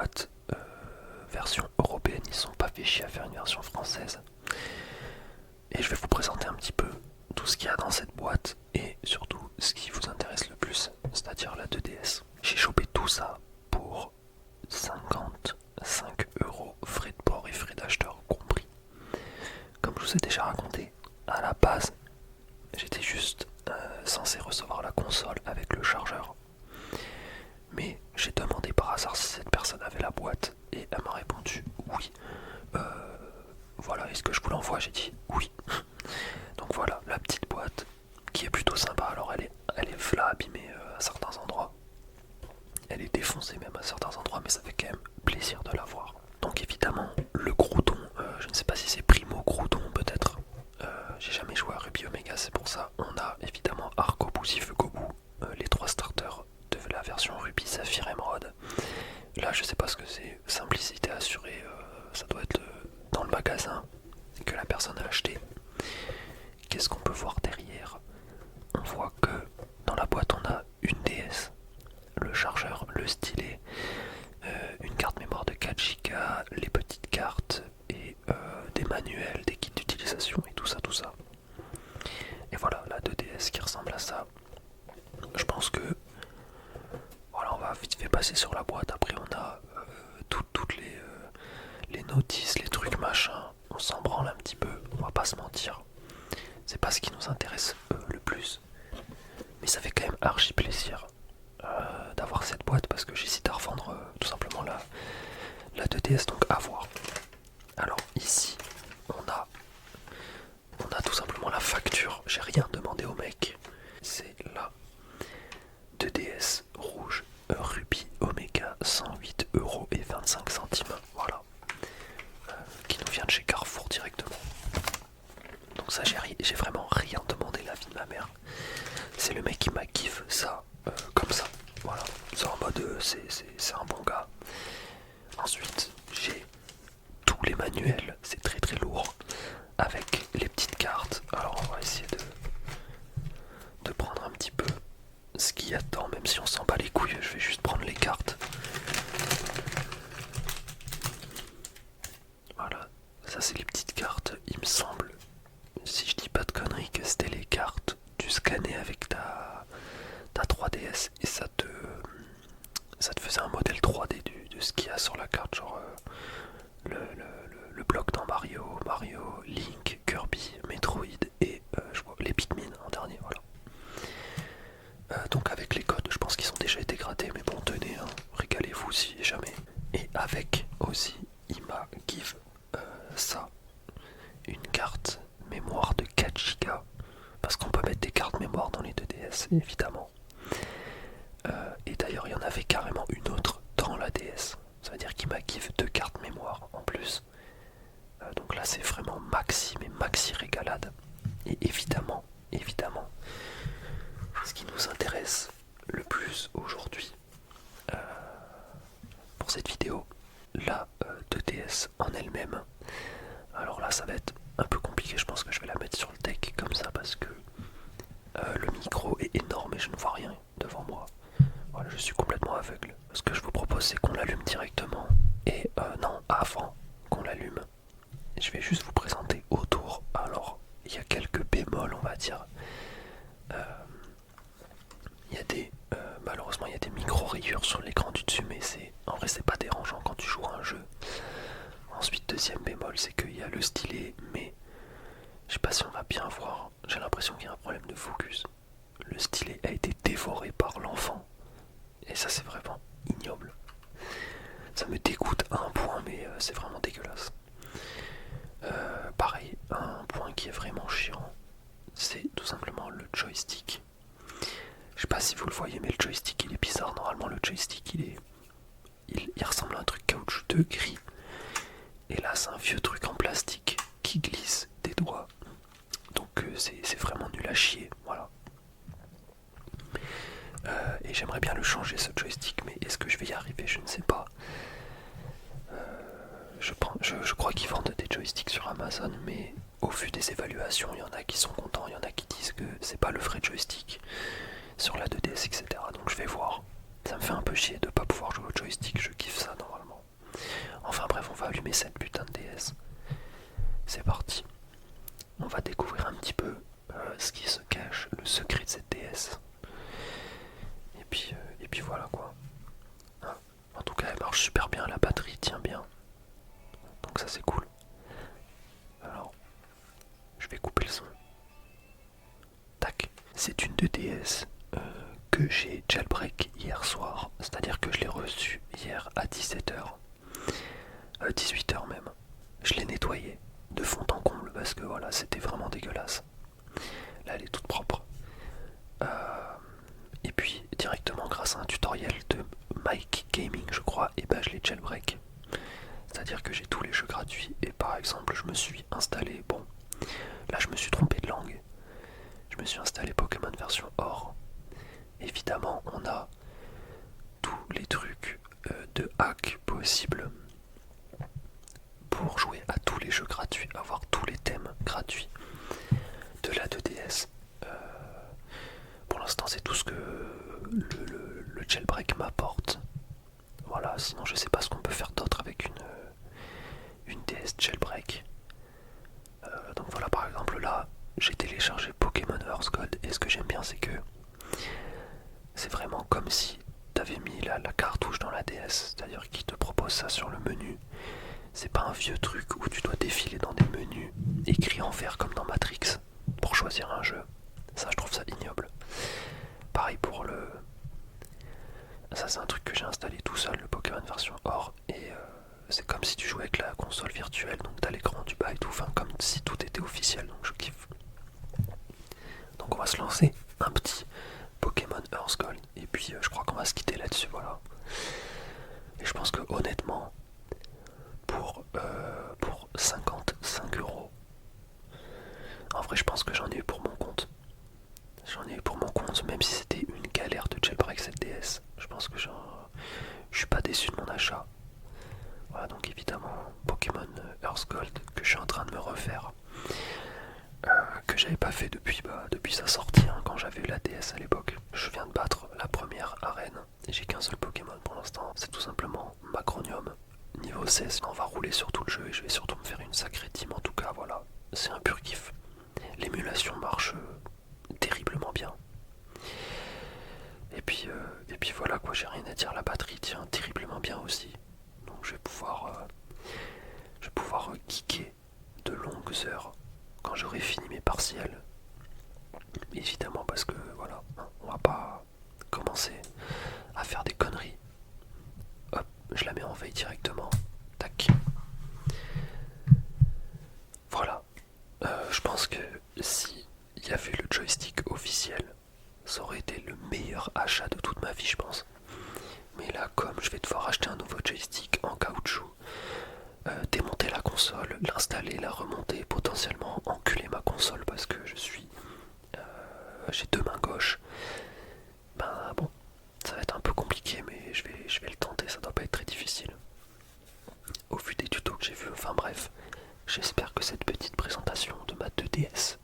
boîte version européenne, ils sont pas fait chier à faire une version française. Et je vais vous présenter un petit peu tout ce qu'il y a dans cette boîte et surtout ce qui vous intéresse le plus, c'est-à-dire la 2DS. J'ai chopé tout ça pour 55 € frais de port et frais d'acheteur compris. Comme je vous ai déjà raconté, à la base, j'étais juste censé recevoir la console avec le chargeur. Mais j'ai demandé par hasard si cette personne avait la boîte et elle m'a répondu oui. Voilà, est-ce que je vous l'envoie? J'ai dit oui. Donc voilà, la petite boîte qui est plutôt sympa. Alors elle est flat abîmée à certains endroits. Elle est défoncée même à certains endroits, mais ça fait quand même plaisir de la voir. Donc évidemment, le Groudon, je ne sais pas si c'est Primo Groudon peut-être. J'ai jamais joué à Ruby Omega, c'est pour ça. On a évidemment Arcobou, Ifugobou, les 3 starters de la version Ruby, Saphir, Emerald. Là je sais pas ce que c'est, simplicité assurée, ça doit être dans le magasin que la personne a acheté. Qu'est-ce qu'on peut voir derrière? On voit que dans la boîte on a une DS, le chargeur, le stylet, une carte mémoire de 4 Go, les petites cartes et des manuels, des kits d'utilisation et tout ça, tout ça. Et voilà la 2DS qui ressemble à ça. Je pense que voilà, on va vite fait passer sur la boîte. Après on a toutes les notices, les trucs machin. On s'en branle un petit peu, on va pas se mentir. C'est pas ce qui nous intéresse le plus. Mais ça fait quand même archi plaisir d'avoir cette boîte parce que j'hésite à revendre tout simplement la 2DS, donc à voir. Alors ici on a tout simplement la facture. J'ai rien demandé au mec. C'est la 2DS rouge Ruby Omega, 108,25 €. Voilà. Qui nous vient de chez Carrefour directement. Donc ça j'ai vraiment rien demandé, la vie de ma mère. C'est le mec qui m'a kiffé ça comme ça. Voilà. C'est en mode c'est un bon gars. Ensuite j'ai tous les manuels, c'est très très lourd. Avec les petites cartes. Alors on va essayer de prendre un petit peu ce qu'il y a dedans, même si on s'en bat les couilles, je vais juste prendre les cartes. Voilà, ça c'est les petites cartes, il me semble, si je dis pas de conneries, que c'était les cartes du scanner avec ta 3DS et ça te faisait un modèle 3D de ce qu'il y a sur la carte, genre le bloc dans Mario, Link, Kirby, Metroid et je vois les Pikmin en dernier, voilà. Donc avec les codes, je pense qu'ils ont déjà été grattés, mais bon, tenez, hein, régalez-vous si jamais. Et avec aussi, il m'a give ça, une carte mémoire de 4 Go, parce qu'on peut mettre des cartes mémoire dans les 2DS, évidemment. Et d'ailleurs, il y en avait carrément une autre dans la DS. Ça veut dire qu'il m'a give 2 cartes mémoire en plus. Donc là, c'est vraiment maxi, mais maxi régalade. Et évidemment, ce qui nous intéresse le plus aujourd'hui pour cette vidéo, la 2DS en elle-même. Alors là ça va être un peu compliqué, je pense que je vais la mettre sur le deck comme ça parce que le micro est énorme et je ne vois rien devant moi. Voilà, je suis complètement aveugle. Ce que je vous propose c'est qu'on l'allume directement et non, avant qu'on l'allume, je vais juste vous présenter autour. Alors il y a quelques bémols, on va dire. Il y a malheureusement il y a des micro rayures sur l'écran du dessus, mais en vrai c'est pas dérangeant quand tu joues à un jeu. Ensuite deuxième bémol, c'est qu'il y a le stylet, mais je sais pas si on va bien voir, j'ai l'impression qu'il y a un problème de focus. Le stylet a été dévoré par l'enfant et ça c'est vraiment ignoble. Ça me dégoûte à un point, mais c'est vraiment dégueulasse. Pareil, un point qui est vraiment chiant, c'est tout simplement le joystick. Je sais pas si vous le voyez, mais le joystick il est bizarre. Normalement le joystick il ressemble à un truc caoutchouteux gris. Et là c'est un vieux truc en plastique qui glisse des doigts. Donc c'est vraiment nul à chier, voilà. Et j'aimerais bien le changer ce joystick, mais est-ce que je vais y arriver? Je ne sais pas. Je crois qu'ils vendent des joysticks sur Amazon, mais au vu des évaluations, il y en a qui sont contents, il y en a qui disent que c'est pas le vrai joystick sur la 2DS, etc. Donc je vais voir. Ça me fait un peu chier de pas pouvoir jouer au joystick, je kiffe ça normalement. allumer cette putain de DS. C'est parti. On va découvrir un petit peu ce qui se cache, le secret de cette DS. Et puis voilà quoi. Hein, en tout cas, elle marche super bien, la batterie tient bien. Donc ça c'est cool. Alors, je vais couper le son. Tac. C'est une 2DS que j'ai jailbreak hier soir. C'est-à-dire que je l'ai reçue hier à 17h. 18h même. Je l'ai nettoyée de fond en comble parce que voilà, c'était vraiment dégueulasse. Là, elle est toute propre. Et puis, directement grâce à un tutoriel de Mike Gaming, je crois, et ben je l'ai jailbreak. C'est-à-dire que j'ai tous les jeux gratuits et par exemple, je me suis installé, bon, là je me suis trompé de langue. Je me suis installé Pokémon version Or. Évidemment, on a tous les trucs de hack possibles pour jouer à tous les jeux gratuits, avoir tous les thèmes gratuits de la 2DS. Pour l'instant, c'est tout ce que le jailbreak m'apporte. Voilà, sinon je sais pas ce qu'on peut faire d'autre avec une DS jailbreak. Donc voilà, par exemple là, j'ai téléchargé Pokémon Earth Gold et ce que j'aime bien, c'est que c'est vraiment comme si t'avais mis la cartouche dans la DS, c'est-à-dire qu'il te propose ça sur le menu. C'est pas un vieux truc où tu dois défiler dans des menus écrits en vert comme dans Matrix pour choisir un jeu. Ça, je trouve ça ignoble. Pareil pour le... Ça, c'est un truc que j'ai installé tout seul, le Pokémon version Or, et c'est comme si tu jouais avec la console virtuelle, donc t'as l'écran du bas et tout, enfin comme si tout était officiel, donc je kiffe. Donc on va se lancer un petit Pokémon Earth Gold, et puis je crois qu'on va se quitter là-dessus, voilà. Et je pense que honnêtement, pour 55€, en vrai je pense que j'en ai eu pour mon compte. J'en ai eu pour mon compte, même si c'était une galère de jailbreak cette DS. Je pense que je suis pas déçu de mon achat. Voilà, donc évidemment Pokémon Earth Gold que je suis en train de me refaire, que j'avais pas fait depuis sa sortie, hein, quand j'avais eu la DS à l'époque. Je viens de battre la première arène et j'ai qu'un seul Pokémon pour l'instant, c'est tout simplement Macronium. Niveau 16, on va rouler sur tout le jeu et je vais surtout me faire une sacrée team. En tout cas, voilà, c'est un pur kiff. L'émulation marche terriblement bien. Et puis voilà quoi, j'ai rien à dire, la batterie tient terriblement bien aussi. Donc je vais pouvoir geeker de longues heures quand j'aurai fini mes partiels. Évidemment parce que voilà, on va pas commencer à faire des conneries. Hop, je la mets en veille directement. Tac. Voilà. Je pense que si il y avait le joystick officiel, ça aurait été le meilleur achat de toute ma vie, je pense. Mais là, comme je vais devoir acheter un nouveau joystick en caoutchouc, démonter la console, l'installer, la remonter, potentiellement enculer ma console parce que j'ai deux mains gauches, ben bon, ça va être un peu compliqué, mais je vais le tenter, ça doit pas être très difficile. Au vu des tutos que j'ai vus, enfin bref, j'espère que cette petite présentation de ma 2DS